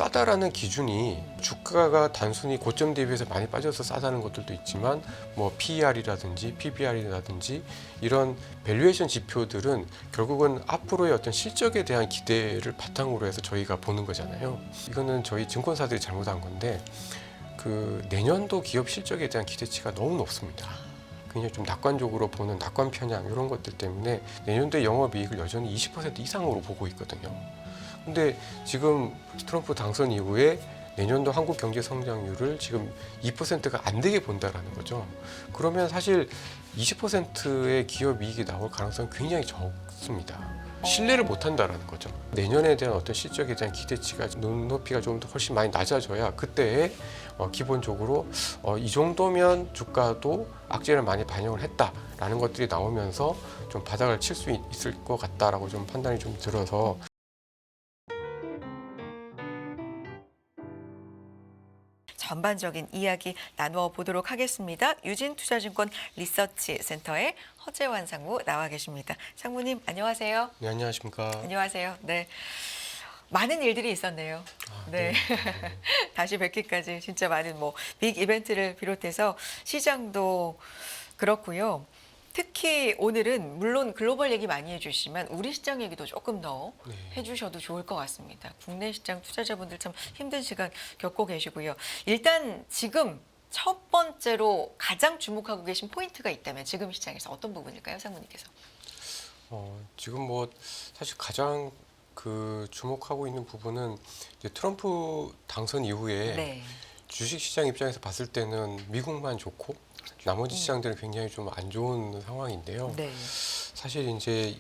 싸다라는 기준이 주가가 단순히 고점 대비해서 많이 빠져서 싸다는 것들도 있지만 뭐 PER이라든지 PBR이라든지 이런 밸류에이션 지표들은 결국은 앞으로의 어떤 실적에 대한 기대를 바탕으로 해서 저희가 보는 거잖아요. 이거는 저희 증권사들이 잘못한 건데 그 내년도 기업 실적에 대한 기대치가 너무 높습니다. 굉장히 좀 낙관적으로 보는 낙관 편향 이런 것들 때문에 내년도의 영업이익을 여전히 20% 이상으로 보고 있거든요. 근데 지금 트럼프 당선 이후에 내년도 한국 경제 성장률을 지금 2%가 안 되게 본다라는 거죠. 그러면 사실 20%의 기업 이익이 나올 가능성이 굉장히 적습니다. 신뢰를 못 한다라는 거죠. 내년에 대한 어떤 실적에 대한 기대치가 눈높이가 좀 더 훨씬 많이 낮아져야 그때에 기본적으로 이 정도면 주가도 악재를 많이 반영을 했다라는 것들이 나오면서 좀 바닥을 칠 수 있을 것 같다라고 좀 판단이 좀 들어서 전반적인 이야기 나누어 보도록 하겠습니다. 유진투자증권 리서치 센터의 허재환 상무 나와 계십니다. 상무님 안녕하세요. 네, 안녕하십니까. 안녕하세요. 네. 많은 일들이 있었네요. 네. 다시 뵙기까지 진짜 많은 빅 이벤트를 비롯해서 시장도 그렇고요. 특히 오늘은 물론 글로벌 얘기 많이 해주시지만 우리 시장 얘기도 조금 더 해주셔도 좋을 것 같습니다. 국내 시장 투자자분들 참 힘든 시간 겪고 계시고요. 일단 지금 첫 번째로 가장 주목하고 계신 포인트가 있다면 지금 시장에서 어떤 부분일까요, 상무님께서? 지금 뭐 사실 가장 그 주목하고 있는 부분은 이제 트럼프 당선 이후에 주식시장 입장에서 봤을 때는 미국만 좋고 나머지 시장들은 굉장히 좀 안 좋은 상황인데요. 사실 이제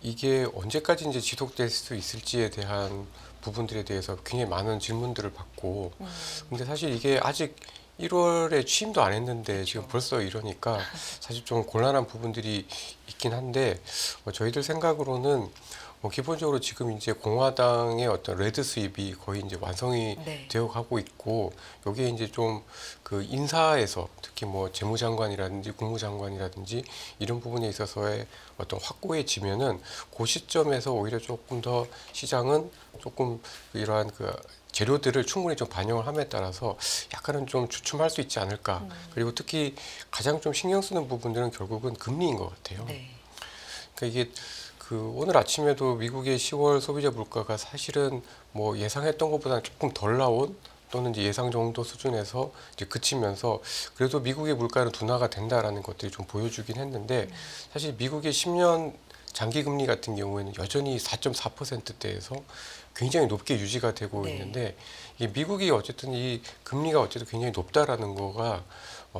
이게 언제까지 이제 지속될 수 있을지에 대한 부분들에 대해서 굉장히 많은 질문들을 받고 근데 사실 이게 아직 1월에 취임도 안 했는데 지금 벌써 이러니까 사실 좀 곤란한 부분들이 있긴 한데 저희들 생각으로는 기본적으로 지금 이제 공화당의 어떤 레드 스윕이 거의 이제 완성이 되어 가고 있고 여기에 이제 좀 그 인사에서 특히 뭐 재무장관이라든지 국무장관이라든지 이런 부분에 있어서의 어떤 확고해지면은 그 시점에서 오히려 조금 더 시장은 조금 이러한 그 재료들을 충분히 좀 반영을 함에 따라서 약간은 좀 주춤할 수 있지 않을까. 그리고 특히 가장 좀 신경 쓰는 부분들은 결국은 금리인 것 같아요. 그러니까 이게 그 오늘 아침에도 미국의 10월 소비자 물가가 사실은 뭐 예상했던 것보다는 조금 덜 나온 또는 이제 예상 정도 수준에서 이제 그치면서 그래도 미국의 물가는 둔화가 된다라는 것들이 좀 보여주긴 했는데 사실 미국의 10년 장기 금리 같은 경우에는 여전히 4.4%대에서 굉장히 높게 유지가 되고 있는데 이 미국이 어쨌든 이 금리가 어쨌든 굉장히 높다라는 거가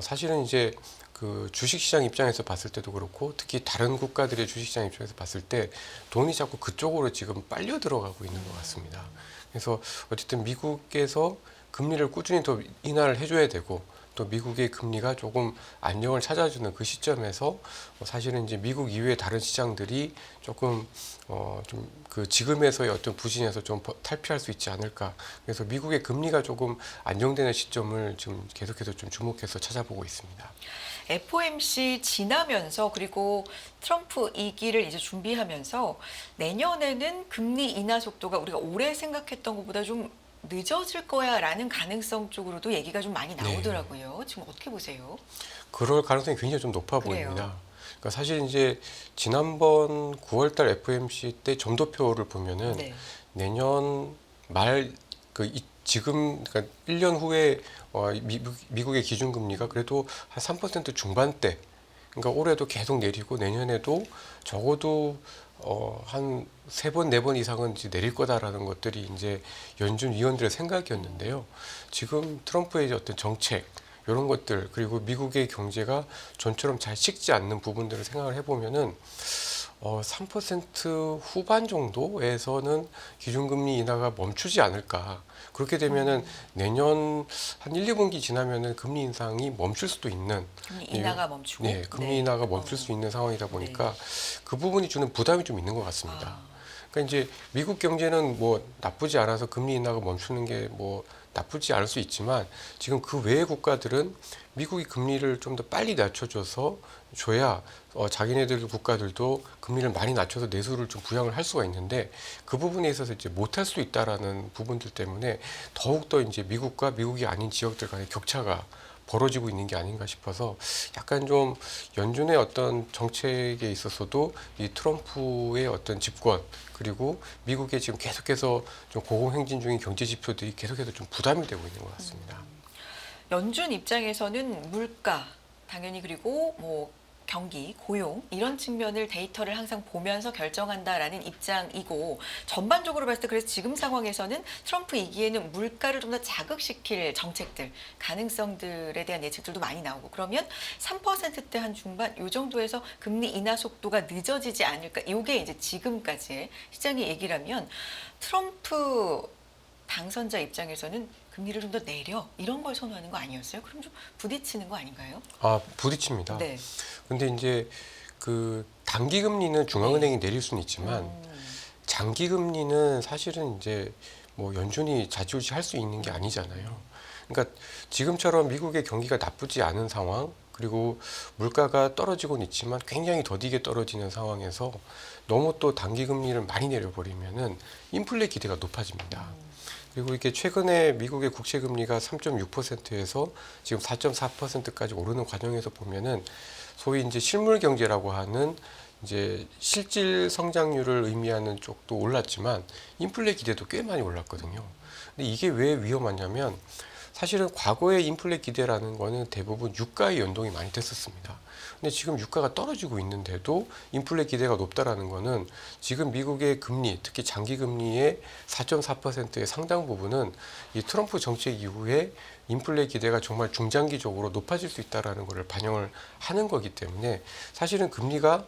사실은 이제 그 주식시장 입장에서 봤을 때도 그렇고 특히 다른 국가들의 주식시장 입장에서 봤을 때 돈이 자꾸 그쪽으로 지금 빨려 들어가고 있는 것 같습니다. 그래서 어쨌든 미국에서 금리를 꾸준히 더 인하를 해줘야 되고 또 미국의 금리가 조금 안정을 찾아주는 그 시점에서 사실은 이제 미국 이외의 다른 시장들이 조금 좀 그 지금에서의 어떤 부진에서 좀 탈피할 수 있지 않을까. 그래서 미국의 금리가 조금 안정되는 시점을 지금 계속해서 좀 주목해서 찾아보고 있습니다. FOMC 지나면서 그리고 트럼프 2기를 이제 준비하면서 내년에는 금리 인하 속도가 우리가 올해 생각했던 것보다 좀 늦어질 거야라는 가능성 쪽으로도 얘기가 좀 많이 나오더라고요. 지금 어떻게 보세요? 그럴 가능성이 굉장히 좀 높아 보입니다. 그러니까 사실 이제 지난번 9월달 FOMC 때 점도표를 보면은 내년 말 그 지금 그러니까 1년 후에 미국의 기준금리가 그래도 한 3% 중반대. 그러니까 올해도 계속 내리고 내년에도 적어도 한 3번, 4번 이상은 이제 내릴 거다라는 것들이 이제 연준 위원들의 생각이었는데요. 지금 트럼프의 어떤 정책 이런 것들 그리고 미국의 경제가 전처럼 잘 식지 않는 부분들을 생각을 해보면은 3% 후반 정도에서는 기준금리 인하가 멈추지 않을까. 그렇게 되면은 내년 한 1, 2분기 지나면은 금리 인상이 멈출 수도 있는 금리 인하가 멈추고 금리 인하가 멈출 수 있는 상황이다 보니까 그 부분이 주는 부담이 좀 있는 것 같습니다. 그러니까 이제 미국 경제는 뭐 나쁘지 않아서 금리 인하가 멈추는 게 뭐 나쁘지 않을 수 있지만 지금 그 외의 국가들은 미국이 금리를 좀 더 빨리 낮춰줘서 줘야 자기네들 국가들도 금리를 많이 낮춰서 내수를 좀 부양을 할 수가 있는데 그 부분에 있어서 이제 못할 수 있다라는 부분들 때문에 더욱더 이제 미국과 미국이 아닌 지역들 간의 격차가 벌어지고 있는 게 아닌가 싶어서 약간 좀 연준의 어떤 정책에 있어서도 이 트럼프의 어떤 집권 그리고 미국의 지금 계속해서 좀 고공행진 중인 경제 지표들이 계속해서 좀 부담이 되고 있는 것 같습니다. 연준 입장에서는 물가 당연히 그리고 뭐 경기, 고용 이런 측면을 데이터를 항상 보면서 결정한다라는 입장이고 전반적으로 봤을 때 그래서 지금 상황에서는 트럼프 2기에는 물가를 좀 더 자극시킬 정책들, 가능성들에 대한 예측들도 많이 나오고 그러면 3%대 한 중반 요 정도에서 금리 인하 속도가 늦어지지 않을까 이게 이제 지금까지의 시장의 얘기라면 트럼프 당선자 입장에서는 금리를 좀 더 내려 이런 걸 선호하는 거 아니었어요? 그럼 좀 부딪히는 거 아닌가요? 아, 부딪힙니다. 네. 근데 이제 그 단기 금리는 중앙은행이 내릴 수는 있지만 장기 금리는 사실은 이제 뭐 연준이 좌지우지 할 수 있는 게 아니잖아요. 그러니까 지금처럼 미국의 경기가 나쁘지 않은 상황 그리고 물가가 떨어지고는 있지만 굉장히 더디게 떨어지는 상황에서 너무 또 단기 금리를 많이 내려버리면은 인플레 기대가 높아집니다. 그리고 이게 최근에 미국의 국채 금리가 3.6%에서 지금 4.4%까지 오르는 과정에서 보면은 소위 이제 실물 경제라고 하는 이제 실질 성장률을 의미하는 쪽도 올랐지만 인플레 기대도 꽤 많이 올랐거든요. 근데 이게 왜 위험하냐면 사실은 과거의 인플레 기대라는 거는 대부분 유가의 연동이 많이 됐었습니다. 근데 지금 유가가 떨어지고 있는데도 인플레 기대가 높다라는 거는 지금 미국의 금리, 특히 장기 금리의 4.4%의 상당 부분은 이 트럼프 정책 이후에 인플레 기대가 정말 중장기적으로 높아질 수 있다라는 것을 반영을 하는 거기 때문에 사실은 금리가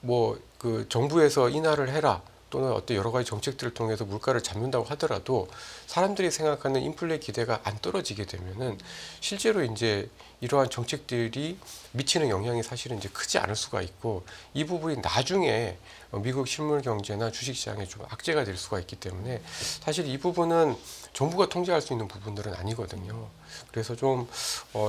뭐 그 정부에서 인하를 해라 또는 어떤 여러 가지 정책들을 통해서 물가를 잡는다고 하더라도 사람들이 생각하는 인플레 기대가 안 떨어지게 되면은 실제로 이제 이러한 정책들이 미치는 영향이 사실은 이제 크지 않을 수가 있고 이 부분이 나중에 미국 실물 경제나 주식 시장에 좀 악재가 될 수가 있기 때문에 사실 이 부분은 정부가 통제할 수 있는 부분들은 아니거든요. 그래서 좀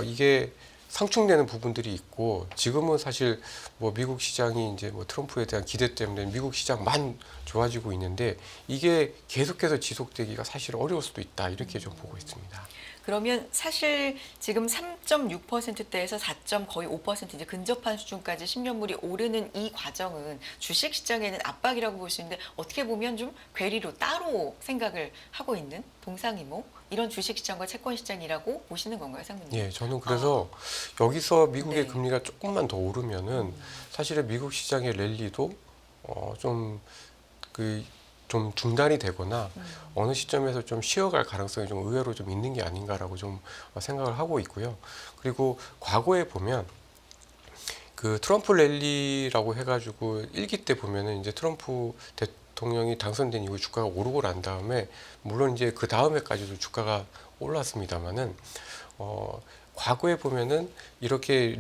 이게 상충되는 부분들이 있고 지금은 사실 뭐 미국 시장이 이제 뭐 트럼프에 대한 기대 때문에 미국 시장만 좋아지고 있는데 이게 계속해서 지속되기가 사실 어려울 수도 있다 이렇게 좀 보고 있습니다. 그러면 사실 지금 3.6%대에서 4. 거의 5% 이제 근접한 수준까지 10년물이 오르는 이 과정은 주식 시장에는 압박이라고 볼 수 있는데 어떻게 보면 좀 괴리로 따로 생각을 하고 있는 동상이몽 이런 주식 시장과 채권 시장이라고 보시는 건가요, 상무님? 예, 저는 그래서 여기서 미국의 네. 금리가 조금만 더 오르면은 사실은 미국 시장의 랠리도 좀 중단이 되거나 어느 시점에서 좀 쉬어갈 가능성이 좀 의외로 좀 있는 게 아닌가라고 좀 생각을 하고 있고요. 그리고 과거에 보면 그 트럼프 랠리라고 해가지고 1기 때 보면은 이제 트럼프 대통령이 당선된 이후 주가가 오르고 난 다음에 물론 이제 그 다음에까지도 주가가 올랐습니다만은 과거에 보면은 이렇게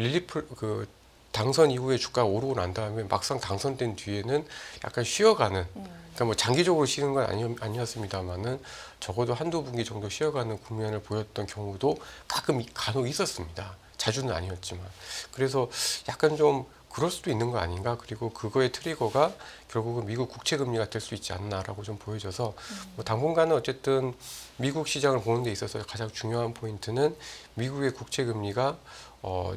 당선 이후에 주가가 오르고 난 다음에 막상 당선된 뒤에는 약간 쉬어가는 그러니까 뭐 장기적으로 쉬는 건 아니었습니다만은 적어도 한두 분기 정도 쉬어가는 국면을 보였던 경우도 간혹 있었습니다. 자주는 아니었지만 그래서 약간 좀 그럴 수도 있는 거 아닌가 그리고 그거의 트리거가 결국은 미국 국채 금리가 될 수 있지 않나라고 좀 보여져서 뭐 당분간은 어쨌든 미국 시장을 보는 데 있어서 가장 중요한 포인트는 미국의 국채 금리가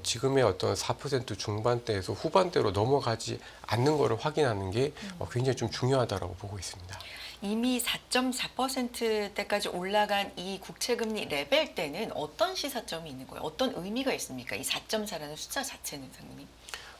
지금의 어떤 4% 중반대에서 후반대로 넘어가지 않는 것을 확인하는 게 굉장히 좀 중요하다라고 보고 있습니다. 이미 4.4%대까지 올라간 이 국채금리 레벨 때는 어떤 시사점이 있는 거예요? 어떤 의미가 있습니까? 이 4.4라는 숫자 자체는 상무님?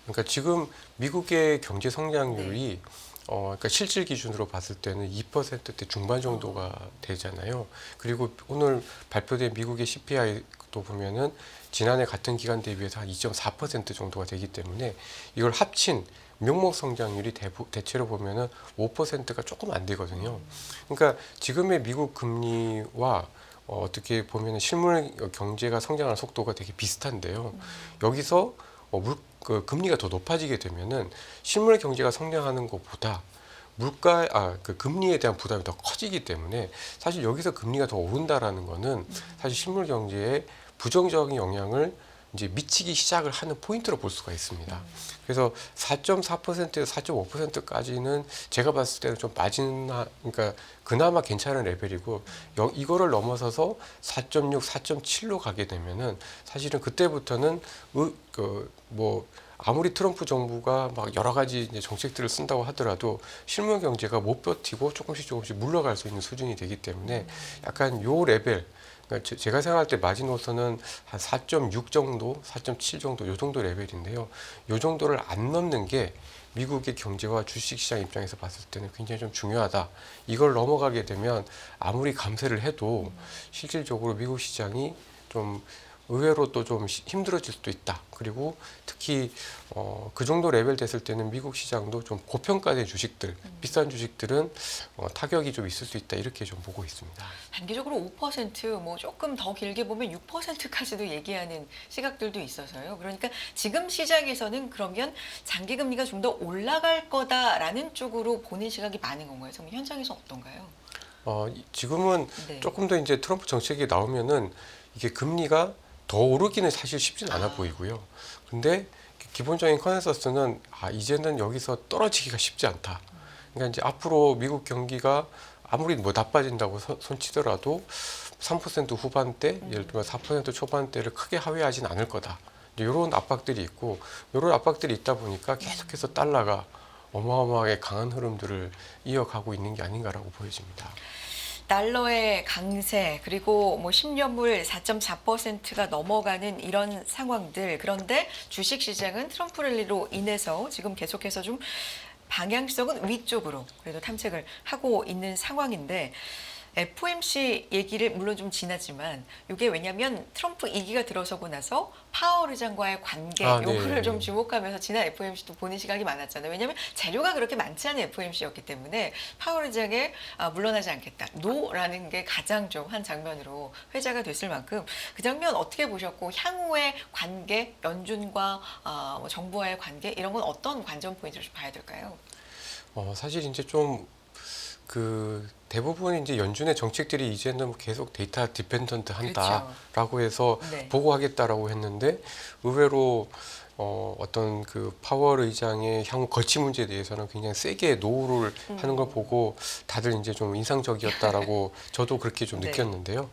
그러니까 지금 미국의 경제 성장률이 그러니까 실질 기준으로 봤을 때는 2%대 중반 정도가 되잖아요. 그리고 오늘 발표된 미국의 CPI도 보면은 지난해 같은 기간 대비해서 한 2.4% 정도가 되기 때문에 이걸 합친 명목 성장률이 대체로 보면은 5%가 조금 안 되거든요. 그러니까 지금의 미국 금리와 어떻게 보면 실물 경제가 성장하는 속도가 되게 비슷한데요. 여기서 금리가 더 높아지게 되면은 실물 경제가 성장하는 것보다 그 금리에 대한 부담이 더 커지기 때문에 사실 여기서 금리가 더 오른다라는 거는 사실 실물 경제에 부정적인 영향을 이제 미치기 시작을 하는 포인트로 볼 수가 있습니다. 그래서 4.4%에서 4.5%까지는 제가 봤을 때는 좀 그러니까 그나마 괜찮은 레벨이고 이거를 넘어서서 4.6, 4.7로 가게 되면은 사실은 그때부터는 아무리 트럼프 정부가 막 여러 가지 이제 정책들을 쓴다고 하더라도 실물 경제가 못 버티고 조금씩 물러갈 수 있는 수준이 되기 때문에 약간 요 레벨, 그러니까 제가 생각할 때 마지노선은 한 4.6 정도, 4.7 정도, 요 정도 레벨인데요. 요 정도를 안 넘는 게 미국의 경제와 주식시장 입장에서 봤을 때는 굉장히 좀 중요하다. 이걸 넘어가게 되면 아무리 감세를 해도 실질적으로 미국 시장이 좀 의외로 또 좀 힘들어질 수도 있다. 그리고 특히 그 정도 레벨 됐을 때는 미국 시장도 좀 고평가된 주식들, 비싼 주식들은 타격이 좀 있을 수 있다. 이렇게 좀 보고 있습니다. 단기적으로 5%, 조금 더 길게 보면 6%까지도 얘기하는 시각들도 있어서요. 그러니까 지금 시장에서는 그러면 장기 금리가 좀 더 올라갈 거다라는 쪽으로 보는 시각이 많은 건가요? 정말 현장에서 어떤가요? 지금은 네. 조금 더 이제 트럼프 정책이 나오면은 이게 금리가 더 오르기는 사실 쉽진 않아 보이고요. 근데 기본적인 컨센서스는 이제는 여기서 떨어지기가 쉽지 않다. 그러니까 이제 앞으로 미국 경기가 아무리 나빠진다고 손치더라도 3% 후반대, 예를 들면 4% 초반대를 크게 하회하진 않을 거다. 이런 압박들이 있고, 이런 압박들이 있다 보니까 계속해서 달러가 어마어마하게 강한 흐름들을 이어가고 있는 게 아닌가라고 보여집니다. 달러의 강세 그리고 10년물 4.4%가 넘어가는 이런 상황들. 그런데 주식시장은 트럼프 랠리로 인해서 지금 계속해서 좀 방향성은 위쪽으로 그래도 탐색을 하고 있는 상황인데 FOMC 얘기를 물론 좀 지났지만 이게 왜냐하면 트럼프 2기가 들어서고 나서 파월 의장과의 관계 요거를 네. 좀 주목하면서 지난 FOMC도 보는 시각이 많았잖아요. 왜냐하면 재료가 그렇게 많지 않은 FOMC였기 때문에 파월 의장의 물러나지 않겠다. 노라는 게 가장 좀 한 장면으로 회자가 됐을 만큼 그 장면 어떻게 보셨고 향후의 관계, 연준과 정부와의 관계 이런 건 어떤 관전 포인트를 좀 봐야 될까요? 사실 이제 좀 대부분 이제 연준의 정책들이 이제는 계속 데이터 디펜던트 한다라고 해서 네. 보고하겠다라고 했는데 의외로 어떤 그 파월 의장의 향후 거치 문제에 대해서는 굉장히 세게 노를 하는 걸 보고 다들 이제 좀 인상적이었다라고 저도 그렇게 좀 네. 느꼈는데요.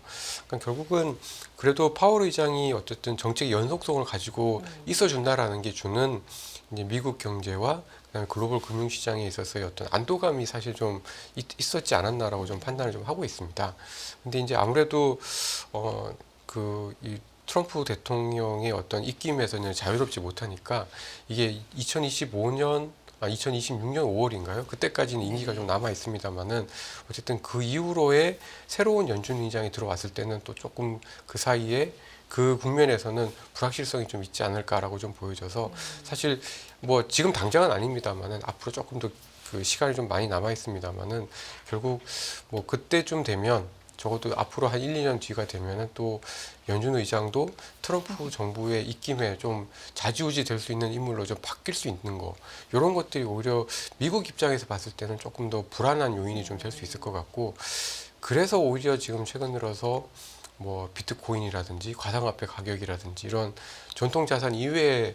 그러니까 결국은 그래도 파월 의장이 어쨌든 정책 연속성을 가지고 있어준다라는 게 주는 이제 미국 경제와 그다음에 글로벌 금융시장에 있어서의 어떤 안도감이 사실 좀 있었지 않았나라고 좀 판단을 좀 하고 있습니다. 근데 이제 아무래도 이 트럼프 대통령의 어떤 입김에서는 자유롭지 못하니까 이게 2026년 5월인가요? 그때까지는 임기가 좀 남아 있습니다만은 어쨌든 그 이후로의 새로운 연준 의장이 들어왔을 때는 또 조금 그 사이에 그 국면에서는 불확실성이 좀 있지 않을까라고 좀 보여져서 사실 지금 당장은 아닙니다만은 앞으로 조금 더 그 시간이 좀 많이 남아 있습니다만은 결국 그때쯤 되면 적어도 앞으로 한 1, 2년 뒤가 되면은 또 연준 의장도 트럼프 정부의 입김에 좀 좌지우지 될 수 있는 인물로 좀 바뀔 수 있는 거 이런 것들이 오히려 미국 입장에서 봤을 때는 조금 더 불안한 요인이 좀 될 수 있을 것 같고 그래서 오히려 지금 최근 들어서 비트코인이라든지 가상화폐 가격이라든지 이런 전통 자산 이외의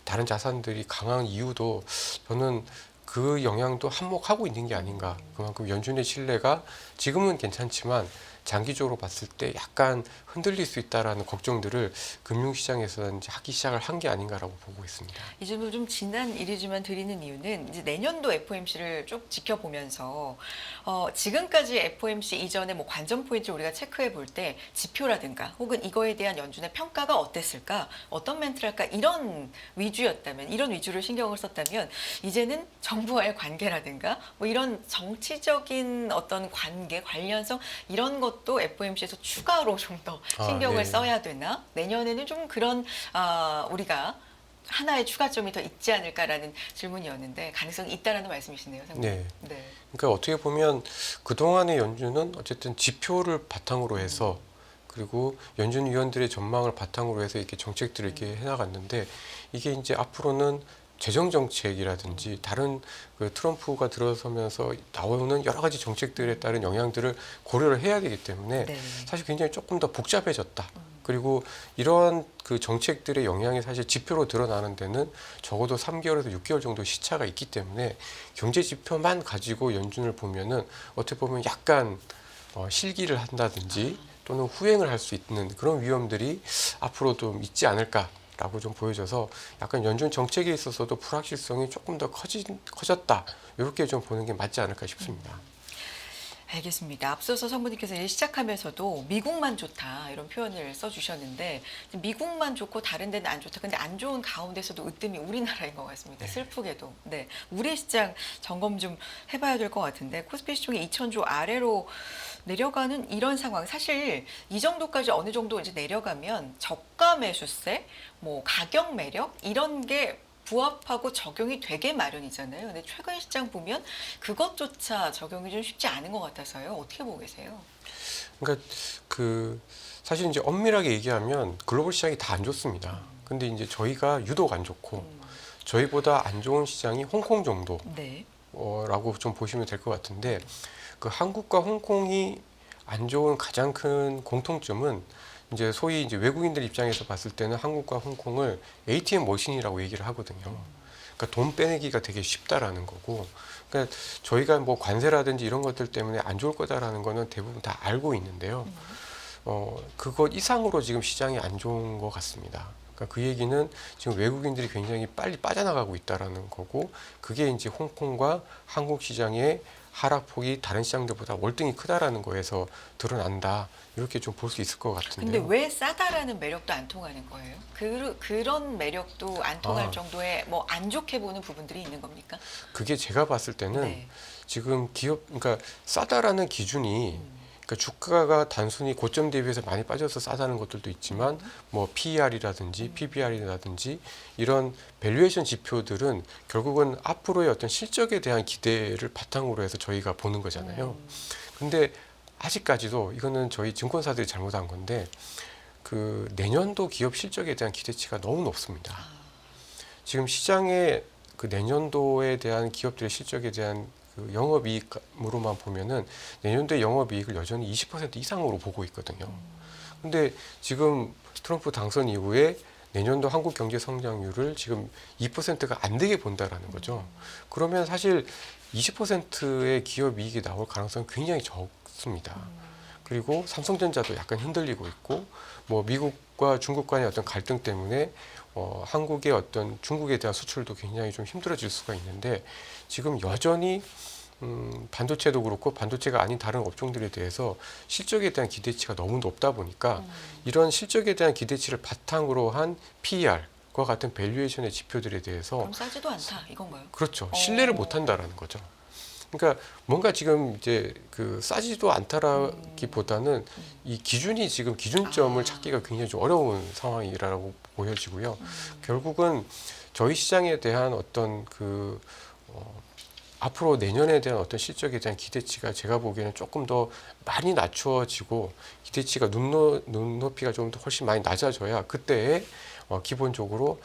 다른 자산들이 강한 이유도 저는 그 영향도 한몫하고 있는 게 아닌가. 그만큼 연준의 신뢰가 지금은 괜찮지만 장기적으로 봤을 때 약간 흔들릴 수 있다라는 걱정들을 금융시장에서 이제 하기 시작을 한 게 아닌가라고 보고 있습니다. 이 질문 좀 지난 일이지만 드리는 이유는 이제 내년도 FOMC를 쭉 지켜보면서 지금까지 FOMC 이전에 관전 포인트를 우리가 체크해 볼 때 지표라든가 혹은 이거에 대한 연준의 평가가 어땠을까, 어떤 멘트를 할까 이런 위주였다면, 이런 위주를 신경을 썼다면 이제는 정부와의 관계라든가 이런 정치적인 어떤 관계, 관련성 이런 것도 FOMC에서 추가로 좀 더 신경을 네. 써야 되나? 내년에는 좀 그런 우리가 하나의 추가점이 더 있지 않을까라는 질문이었는데 가능성이 있다라는 말씀이시네요, 상당히. 네. 네. 그러니까 어떻게 보면 그동안의 연준은 어쨌든 지표를 바탕으로 해서 그리고 연준 위원들의 전망을 바탕으로 해서 이렇게 정책들을 이렇게 해나갔는데 이게 이제 앞으로는 재정 정책이라든지 다른 그 트럼프가 들어서면서 나오는 여러 가지 정책들에 따른 영향들을 고려를 해야 되기 때문에 네. 사실 굉장히 조금 더 복잡해졌다. 그리고 이러한 그 정책들의 영향이 사실 지표로 드러나는 데는 적어도 3개월에서 6개월 정도 시차가 있기 때문에 경제 지표만 가지고 연준을 보면은 어떻게 보면 약간 실기를 한다든지 또는 후행을 할 수 있는 그런 위험들이 앞으로 좀 있지 않을까라고 좀 보여져서 약간 연준 정책에 있어서도 불확실성이 조금 더 커졌다. 이렇게 좀 보는 게 맞지 않을까 싶습니다. 알겠습니다. 앞서서 성부님께서 이제 시작하면서도 미국만 좋다 이런 표현을 써주셨는데 미국만 좋고 다른 데는 안 좋다. 근데 안 좋은 가운데서도 으뜸이 우리나라인 것 같습니다. 네. 슬프게도. 네, 우리 시장 점검 좀 해봐야 될 것 같은데 코스피 시총이 2,000조 아래로 내려가는 이런 상황. 사실 이 정도까지 어느 정도 이제 내려가면 저가 매수세, 뭐 가격 매력 이런 게 부합하고 적용이 되게 마련이잖아요. 근데 최근 시장 보면 그것조차 적용이 좀 쉽지 않은 것 같아서요. 어떻게 보고 계세요? 그러니까 그 사실 이제 엄밀하게 얘기하면 글로벌 시장이 다 안 좋습니다. 근데 이제 저희가 유독 안 좋고 저희보다 안 좋은 시장이 홍콩 정도. 네. 라고 좀 보시면 될 것 같은데 그 한국과 홍콩이 안 좋은 가장 큰 공통점은 이제 소위 이제 외국인들 입장에서 봤을 때는 한국과 홍콩을 ATM 머신이라고 얘기를 하거든요. 그러니까 돈 빼내기가 되게 쉽다라는 거고, 그러니까 저희가 뭐 관세라든지 이런 것들 때문에 안 좋을 거다라는 거는 대부분 다 알고 있는데요. 그것 이상으로 지금 시장이 안 좋은 것 같습니다. 그러니까 그 얘기는 지금 외국인들이 굉장히 빨리 빠져나가고 있다라는 거고, 그게 이제 홍콩과 한국 시장의 하락폭이 다른 시장들보다 월등히 크다라는 거에서 드러난다. 이렇게 좀 볼 수 있을 것 근데 같은데요. 왜 싸다라는 매력도 안 통하는 거예요? 그런 매력도 안 통할 아. 정도의 뭐 안 좋게 보는 부분들이 있는 겁니까? 그게 제가 봤을 때는 네. 지금 그러니까 싸다라는 기준이 그러니까 주가가 단순히 고점 대비해서 많이 빠져서 싸다는 것들도 있지만 뭐 PER이라든지 PBR이라든지 이런 밸류에이션 지표들은 결국은 앞으로의 어떤 실적에 대한 기대를 바탕으로 해서 저희가 보는 거잖아요. 근데 아직까지도 이거는 저희 증권사들이 잘못한 건데 그 내년도 기업 실적에 대한 기대치가 너무 높습니다. 지금 시장의 그 내년도에 대한 기업들의 실적에 대한 그 영업이익으로만 보면은 내년도의 영업이익을 여전히 20% 이상으로 보고 있거든요. 근데 지금 트럼프 당선 이후에 내년도 한국 경제 성장률을 지금 2%가 안 되게 본다라는 거죠. 그러면 사실 20%의 기업 이익이 나올 가능성은 굉장히 적습니다. 그리고 삼성전자도 약간 흔들리고 있고, 뭐 미국과 중국 간의 어떤 갈등 때문에 한국의 어떤 중국에 대한 수출도 굉장히 좀 힘들어질 수가 있는데 지금 여전히 반도체도 그렇고 반도체가 아닌 다른 업종들에 대해서 실적에 대한 기대치가 너무 높다 보니까 이런 실적에 대한 기대치를 바탕으로 한 PER과 같은 밸류에이션의 지표들에 대해서 그럼 싸지도 않다 이건가요? 그렇죠. 신뢰를 못 한다라는 거죠. 그러니까 뭔가 지금 이제 그 싸지도 않다라기보다는 이 기준이 지금 기준점을 찾기가 굉장히 좀 어려운 상황이라고 보여지고요. 결국은 저희 시장에 대한 어떤 그 앞으로 내년에 대한 어떤 실적에 대한 기대치가 제가 보기에는 조금 더 많이 낮추어지고 기대치가 눈높이가 좀 더 훨씬 많이 낮아져야 그때에 기본적으로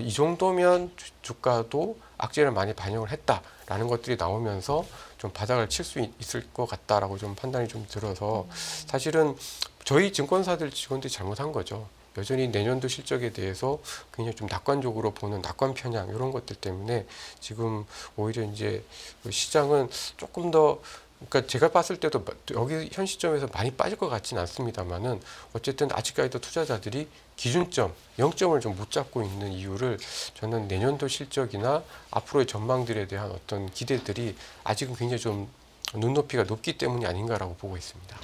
이 정도면 주가도 악재를 많이 반영을 했다라는 것들이 나오면서 좀 바닥을 칠 수 있을 것 같다라고 좀 판단이 좀 들어서 사실은 저희 증권사들 직원들이 잘못한 거죠. 여전히 내년도 실적에 대해서 굉장히 좀 낙관적으로 보는 낙관 편향 이런 것들 때문에 지금 오히려 이제 시장은 조금 더 그러니까 제가 봤을 때도 여기 현 시점에서 많이 빠질 것 같지는 않습니다만은 어쨌든 아직까지도 투자자들이 기준점 0점을 좀 못 잡고 있는 이유를 저는 내년도 실적이나 앞으로의 전망들에 대한 어떤 기대들이 아직은 굉장히 좀 눈높이가 높기 때문이 아닌가라고 보고 있습니다.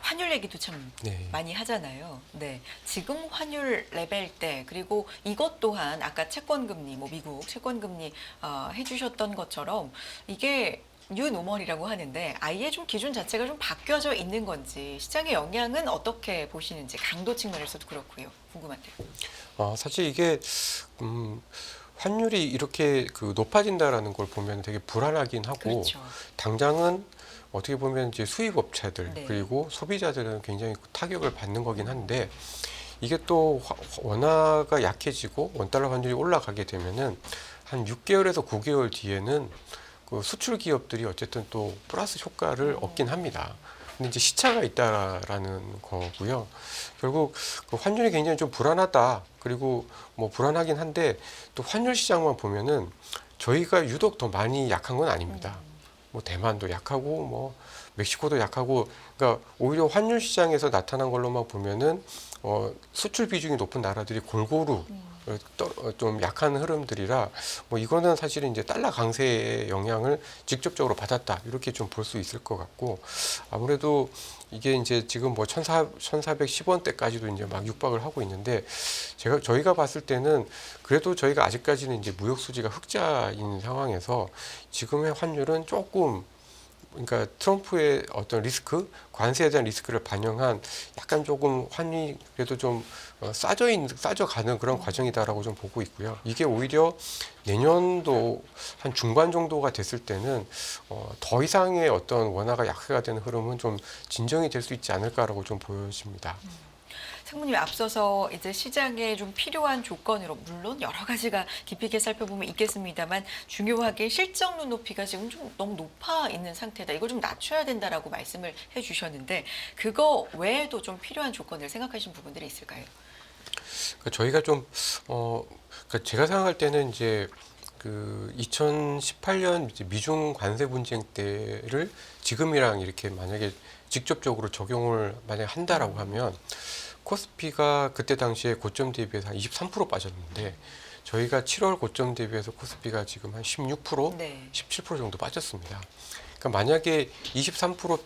환율 얘기도 참 네. 많이 하잖아요. 네, 지금 환율 레벨대 그리고 이것 또한 아까 채권금리, 뭐 미국 채권금리 해주셨던 것처럼 이게 뉴노멀이라고 하는데 아예 좀 기준 자체가 좀 바뀌어져 있는 건지 시장의 영향은 어떻게 보시는지 강도 측면에서도 그렇고요. 궁금한데요. 사실 이게 환율이 이렇게 그 높아진다라는 걸 보면 되게 불안하긴 하고 그렇죠. 당장은 어떻게 보면 이제 수입업체들 네. 그리고 소비자들은 굉장히 타격을 받는 거긴 한데 이게 또 원화가 약해지고 원달러 환율이 올라가게 되면은 한 6개월에서 9개월 뒤에는 그 수출 기업들이 어쨌든 또 플러스 효과를 얻긴 합니다. 근데 이제 시차가 있다라는 거고요. 결국 그 환율이 굉장히 좀 불안하다. 그리고 뭐 불안하긴 한데 또 환율 시장만 보면은 저희가 유독 더 많이 약한 건 아닙니다. 뭐 대만도 약하고 뭐 멕시코도 약하고, 그러니까 오히려 환율 시장에서 나타난 걸로만 보면은 수출 비중이 높은 나라들이 골고루 좀 약한 흐름들이라 뭐 이거는 사실은 이제 달러 강세의 영향을 직접적으로 받았다 이렇게 좀 볼 수 있을 것 같고, 아무래도 이게 이제 지금 뭐 1,410원대까지도 이제 막 육박을 하고 있는데 저희가 봤을 때는 그래도 저희가 아직까지는 이제 무역 수지가 흑자인 상황에서 지금의 환율은 조금, 그러니까 트럼프의 어떤 리스크, 관세에 대한 리스크를 반영한 약간 조금 환율이 그래도 좀 싸져가는 그런 과정이다라고 좀 보고 있고요. 이게 오히려 내년도 한 중반 정도가 됐을 때는 더 이상의 어떤 원화가 약세가 되는 흐름은 좀 진정이 될 수 있지 않을까라고 좀 보여집니다. 상무님이 앞서서 이제 시장에 좀 필요한 조건으로, 물론 여러 가지가 깊이 있게 살펴보면 있겠습니다만 중요하게 실적 눈높이가 지금 좀 너무 높아 있는 상태다. 이걸 좀 낮춰야 된다라고 말씀을 해주셨는데 그거 외에도 좀 필요한 조건을 생각하신 부분들이 있을까요? 그러니까 저희가 좀 그러니까 제가 생각할 때는 이제 그 2018년 이제 미중 관세 분쟁 때를 지금이랑 이렇게 만약에 직접적으로 적용을 만약에 한다라고 하면 코스피가 그때 당시에 고점 대비해서 한 23% 빠졌는데 저희가 7월 고점 대비해서 코스피가 지금 한 16%, 네. 17% 정도 빠졌습니다. 그러니까 만약에 23%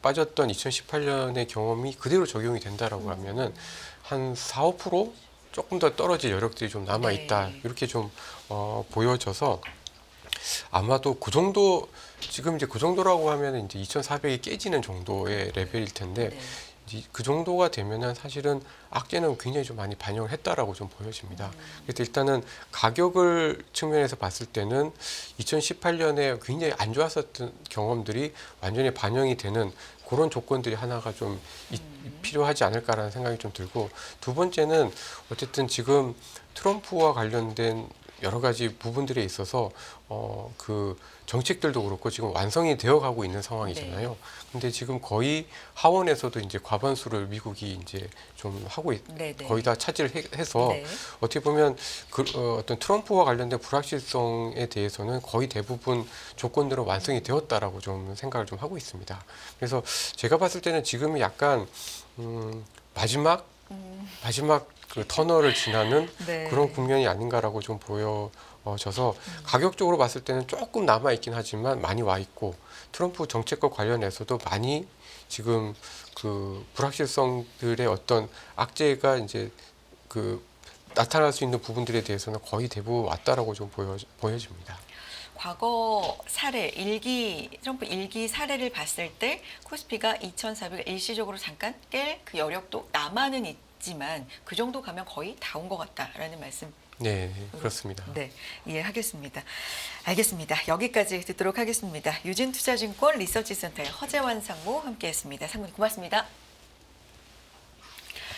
빠졌던 2018년의 경험이 그대로 적용이 된다라고 하면은 한 4, 5% 조금 더 떨어질 여력들이 좀 남아 있다. 네. 이렇게 좀 보여져서 아마도 그 정도, 지금 이제 그 정도라고 하면 이제 2,400이 깨지는 정도의 레벨일 텐데 네. 그 정도가 되면은 사실은 악재는 굉장히 좀 많이 반영을 했다라고 좀 보여집니다. 그래서 일단은 가격을 측면에서 봤을 때는 2018년에 굉장히 안 좋았었던 경험들이 완전히 반영이 되는 그런 조건들이 하나가 좀 필요하지 않을까라는 생각이 좀 들고, 두 번째는 어쨌든 지금 트럼프와 관련된 여러 가지 부분들에 있어서 그 정책들도 그렇고 지금 완성이 되어 가고 있는 상황이잖아요. 네. 근데 지금 거의 하원에서도 이제 과반수를 미국이 이제 좀 하고 네, 네. 거의 다 차지해서 네. 어떻게 보면 어떤 트럼프와 관련된 불확실성에 대해서는 거의 대부분 조건들은 완성이 되었다라고 좀 생각을 좀 하고 있습니다. 그래서 제가 봤을 때는 지금이 약간 마지막 그 터널을 지나는 네. 그런 국면이 아닌가라고 좀 보여져서 가격적으로 봤을 때는 조금 남아 있긴 하지만 많이 와 있고, 트럼프 정책과 관련해서도 많이 지금 그 불확실성들의 어떤 악재가 이제 그 나타날 수 있는 부분들에 대해서는 거의 대부분 왔다라고 좀 보여집니다. 과거 사례, 트럼프 일기 사례를 봤을 때 코스피가 2,400을 일시적으로 잠깐 깰 그 여력도 남아는 있지만 그 정도 가면 거의 다 온 것 같다라는 말씀. 네, 그렇습니다. 네, 이해하겠습니다. 알겠습니다. 여기까지 듣도록 하겠습니다. 유진투자증권 리서치센터의 허재환 상무 함께했습니다. 상무님 고맙습니다.